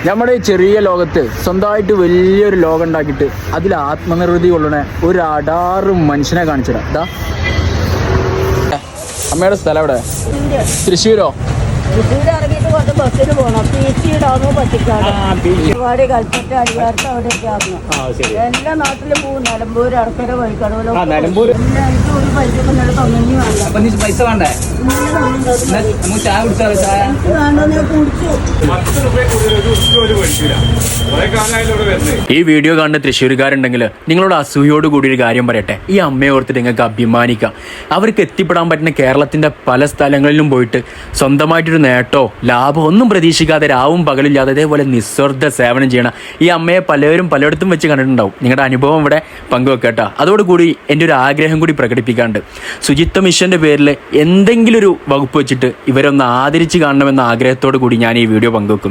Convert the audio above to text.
നമ്മുടെ ഈ ചെറിയ ലോകത്ത് സ്വന്തമായിട്ട് വലിയൊരു ലോകം ഉണ്ടാക്കിയിട്ട് അതിൽ ആത്മനിർവൃതി കൊള്ളണ ഒരു അടാറ് മനുഷ്യനെ കാണിച്ചിടാം. ഇതാ അമ്മയുടെ സ്ഥലം എവിടെ? തൃശ്ശൂരോ? ഇറങ്ങിയിട്ട് കൊണ്ട് ബസ്സിന് പോകണം. പീച്ചിയിടാമോ പറ്റിക്കാട് ഒരുപാട് കൽപ്പറ്റ അടിവാർത്ത അവിടെയൊക്കെ ആയിരുന്നു. എല്ലാ നാട്ടിലും പോകും. നിലമ്പൂർ അടക്കര വഴിക്കടവിലോ എല്ലാവർക്കും ഒരു പരിചയം കമ്മി വേണ്ട. പൈസ വേണ്ടേ? ഈ വീഡിയോ കാണുന്ന തൃശ്ശൂരുകാരുണ്ടെങ്കിൽ നിങ്ങളോട് അസൂയോട് കൂടി ഒരു കാര്യം പറയട്ടെ. ഈ അമ്മയെ ഓർത്തിട്ട് നിങ്ങൾക്ക് അഭിമാനിക്കാം. അവർക്ക് എത്തിപ്പെടാൻ പറ്റുന്ന കേരളത്തിന്റെ പല സ്ഥലങ്ങളിലും പോയിട്ട് സ്വന്തമായിട്ടൊരു നേട്ടോ ലാഭം ഒന്നും പ്രതീക്ഷിക്കാതെ രാവും പകലില്ലാതെ അതേപോലെ നിസ്വാർത്ഥ സേവനം ചെയ്യണം ഈ അമ്മയെ പലരും പലയിടത്തും വെച്ച് കണ്ടിട്ടുണ്ടാവും. നിങ്ങളുടെ അനുഭവം ഇവിടെ പങ്കുവെക്കട്ടോ. അതോടുകൂടി എൻ്റെ ഒരു ആഗ്രഹം കൂടി പ്രകടിപ്പിക്കാണ്ട് ശുചിത്വ മിഷന്റെ പേരിൽ എന്തെങ്കിലും ഒരു വകുപ്പ് വെച്ചിട്ട് ഇവരൊന്ന് ആദരിച്ച് കാണണമെന്ന ആഗ്രഹത്തോടു കൂടി ഞാൻ ഈ വീഡിയോ പങ്കുവെക്കുന്നു.